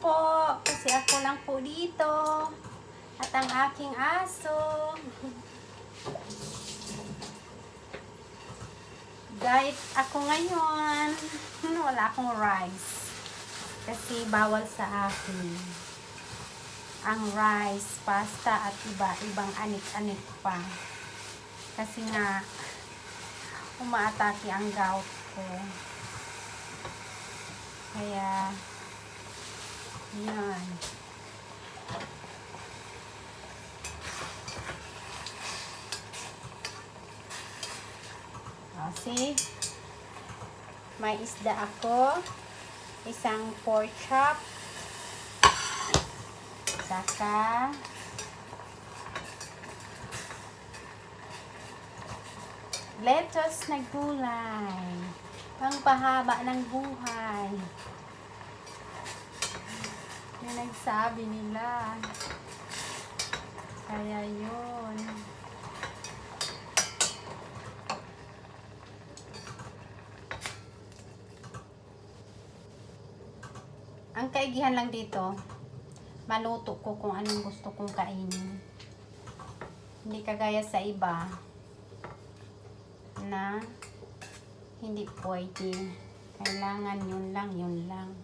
po. Kasi ako lang po dito. At ang aking aso. Diet ako ngayon. Wala akong rice. Kasi bawal sa akin ang rice, pasta at iba-ibang anik-anik pa. Kasi nga umaatake ang gout ko. Kaya yan. See? May isda ako. Isang pork chop. Saka lettuce na gulay. Pangpahaba ng buhay. Yung nagsabi nila. Kaya yun. Ang kaigihan lang dito, maluto ko kung anong gusto kong kainin. Hindi kagaya sa iba na hindi pwede. Kailangan yun lang, yun lang.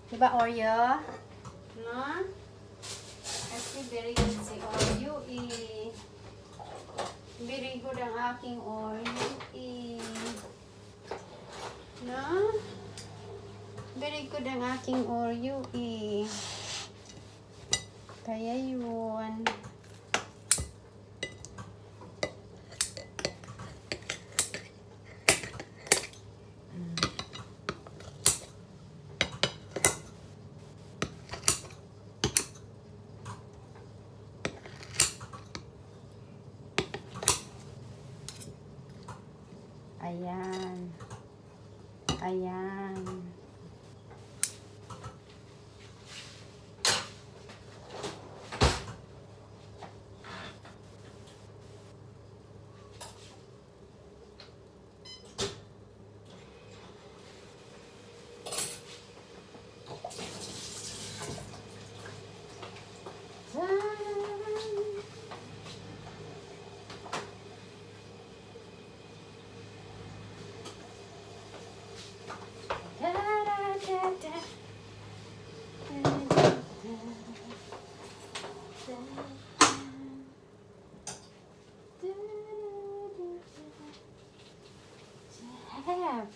Diba, Oreo? No? Kasi very good si Oreo eh. Very good ang aking Oreo eh. No? Very good ang aking Oreo eh. Kaya yun. Ayan. Ayan. Have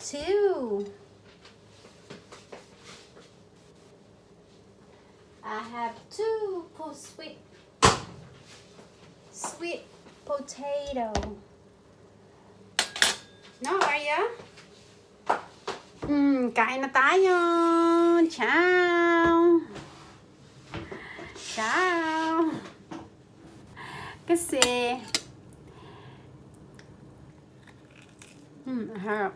two. I have two sweet potato. No, Arya? Kain na tayo. Ciao. Ciao. Kasi harap.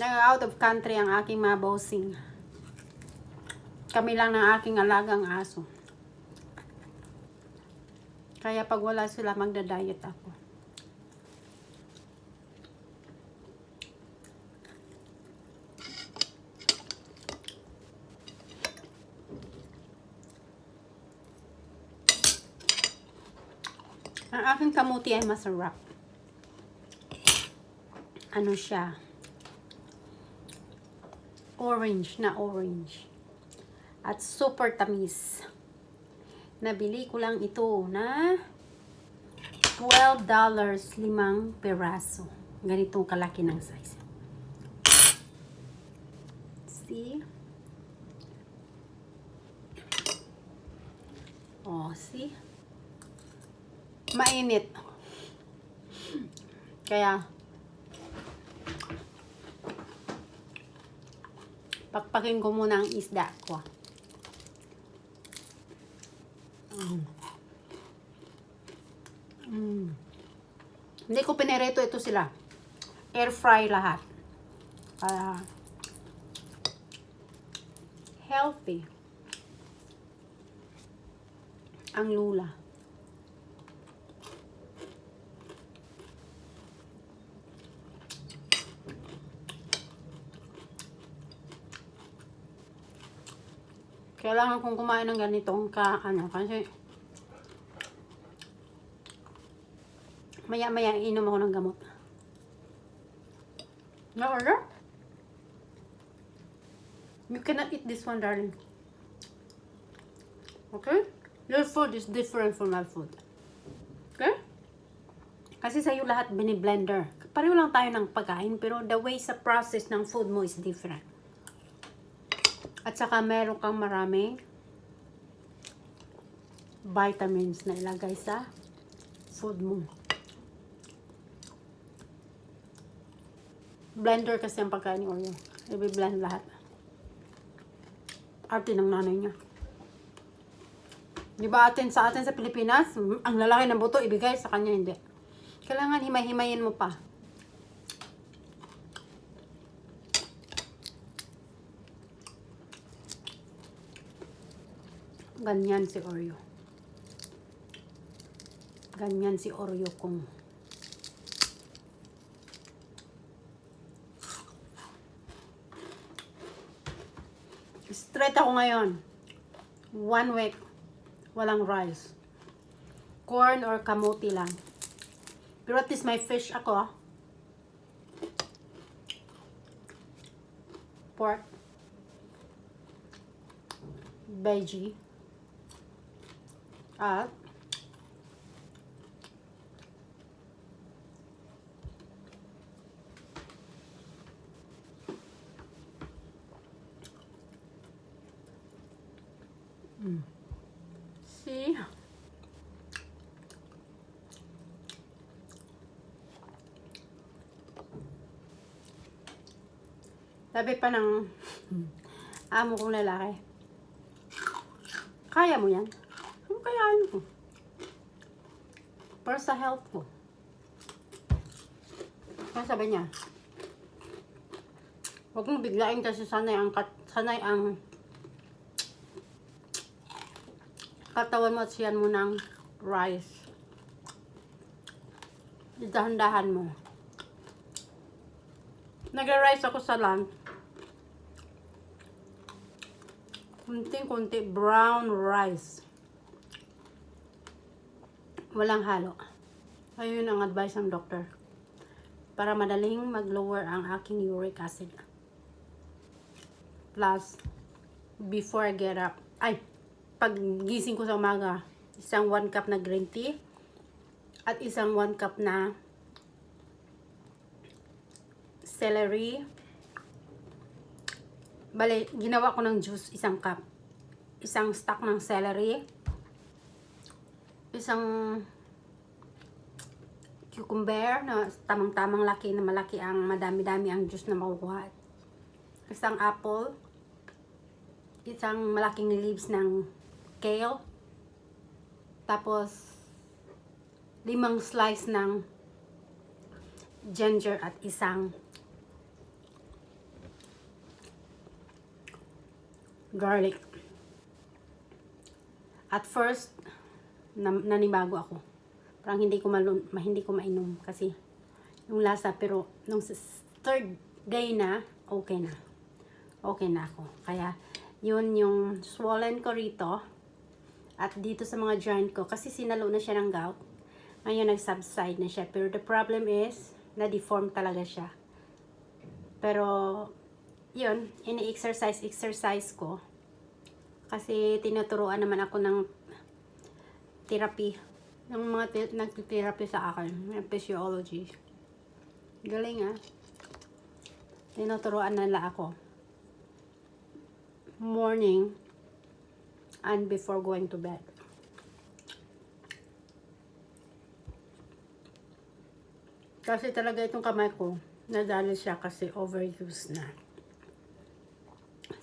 Out of country ang aking mga bossing. Kami lang ng aking alagang aso. Kaya pag wala sila, magda-diet ako. Ang aking kamuti ay masarap. Ano siya? Orange na orange. At super tamis. Nabili ko lang ito na $12, 5 peraso. Ganitong kalaki ng size. See? Oh, see? Mainit. Kaya pakpakin ko muna ang isda ko. Hindi ko pinereto ito sila. Air fry lahat. Healthy. Ang lula. Kailangan kong kumain ng ganitong kasi maya-maya inom ako ng gamot. Na-order? You cannot eat this one, darling. Okay? Your food is different from my food. Okay? Kasi sa'yo lahat bini-blender. Pareho lang tayo ng pagkain, pero the way sa process ng food mo is different. At saka meron kang maraming vitamins na ilagay sa food mo. Blender kasi ang pagkain ni Oreo. I-blend lahat. Arte ng nanay niya. Di ba sa atin sa Pilipinas, ang lalaki ng buto ibigay, sa kanya hindi. Kailangan himay-himayin mo pa. Ganyan si Oreo. Ganyan si Oreo kung straight ako ngayon. 1 week. Walang rice. Corn or kamuti lang. Pero at least may fish ako. Pork. Veggie. At see? Sabi pa ng amo kong lalaki, kaya mo yan? Ano kayaan ko? Para sa health ko. Kaya sabi niya, huwag mong biglain kasi sanay ang katawan mo at siyan mo ng rice. Dahan-dahan mo. Nag-rice ako sa lunch. Kunting-kunti brown rice. Walang halo. Ayun ang advice ng doctor. Para madaling mag-lower ang aking uric acid. Plus, before I get up, pag gising ko sa umaga, isang 1 cup na green tea at isang 1 cup na celery. Bale, ginawa ko ng juice, 1 cup. Isang stock ng celery. Isang cucumber na tamang-tamang laki na malaki ang madami-dami ang juice na makukuha. Isang apple. Isang malaking leaves ng kale. Tapos 5 slice ng ginger at isang garlic. At first, nanibago ako. Parang hindi ko mainom kasi yung lasa, pero nung 3rd day na, okay na. Okay na ako. Kaya, yun yung swollen ko rito. At dito sa mga joint ko, kasi sinalo na siya ng gout. Ngayon, nag-subside na siya. Pero the problem is, na-deform talaga siya. Pero, yun, ini-exercise ko. Kasi tinuturuan naman ako ng therapy. Ng mga nag-therapy sa akin. Ng physiology. Galing Tinuturuan nila ako. Morning and before going to bed. Kasi talaga itong kamay ko, nadali siya kasi overuse na.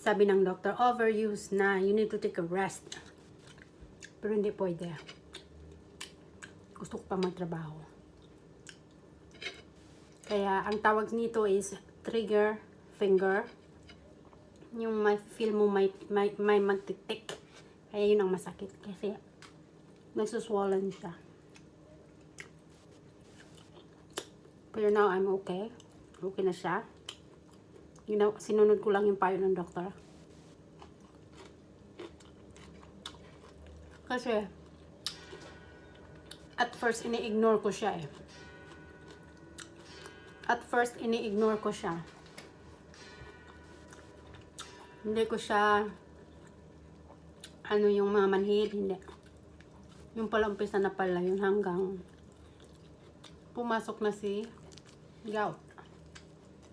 Sabi ng doctor, overuse na. You need to take a rest. Pero hindi pwede. Gusto ko pa magtrabaho. Kaya, ang tawag nito is trigger finger. Yung may feel mo may magtitik. Kaya yun ang masakit. Kasi, nagsuswollen siya. Pero now, I'm okay. Okay na siya. Sinunod ko lang yung payo ng doktor. Kasi, at first, ini-ignore ko siya eh. At first, ini-ignore ko siya. Hindi ko siya, ano yung mga manhid, hindi. Yung pala umpisa na pala yun hanggang pumasok na si gout.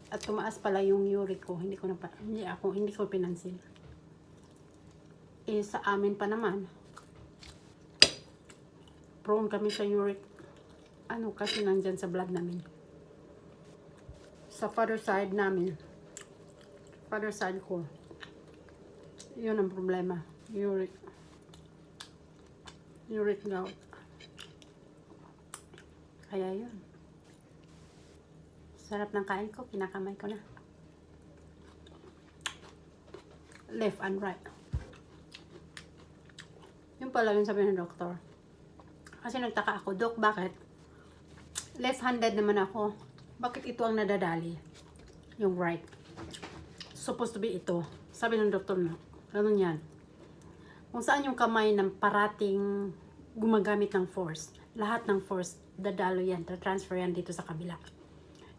At tumaas pala yung uric ko. Hindi ko pinansin. Eh, sa amin pa naman, prone kami sa uric. Ano, kasi nandyan sa blood namin. Sa father side namin. Father side ko. Yun ang problema. Uric gout. Kaya yun. Sarap ng kain ko. Pinakamay ko na. Left and right. Yun pala yung sabi ng doktor. Kasi nagtaka ako, Dok, bakit? Left-handed naman ako. Bakit ito ang nadadali? Yung right. Supposed to be ito. Sabi ng doktor na, ano yan? Kung saan yung kamay ng parating gumagamit ng force. Lahat ng force, dadalo yan. Transfer yan dito sa kabila.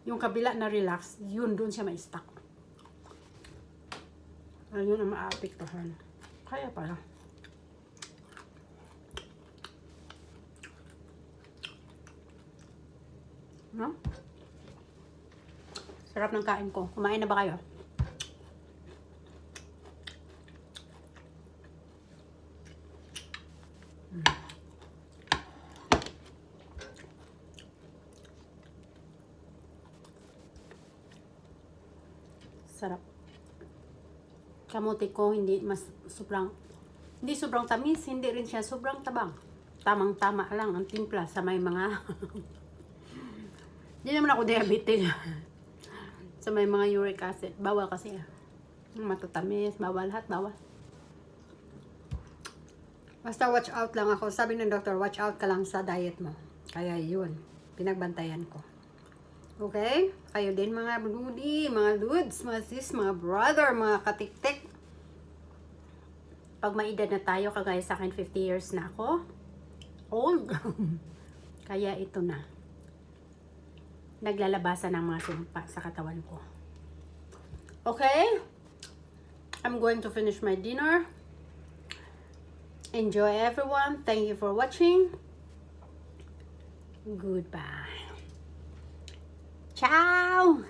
Yung kabila na relax, yun doon siya ma-stuck. Ayun ang maapektuhan. Kaya pala. No? Sarap ng kain ko. Kumain na ba kayo? Sarap. Kamote ko hindi sobrang tamis, hindi rin siya sobrang tabang. Tamang-tama lang ang timpla sa may mga hindi naman ako diabetic. Sa may mga uric acid, bawal kasi. Matatamis, bawal lahat, bawal. Basta watch out lang ako. Sabi ng doktor, watch out ka lang sa diet mo. Kaya yun, pinagbantayan ko. Okay? Kayo din mga ludi, mga dudes, mga sis, mga brother, mga katiktik. Pag maedad na tayo, kagaya sa akin, 50 years na ako. Old. Kaya ito na. Naglalabasan ng mga sumpa sa katawan ko. Okay? I'm going to finish my dinner. Enjoy everyone. Thank you for watching. Goodbye. Ciao!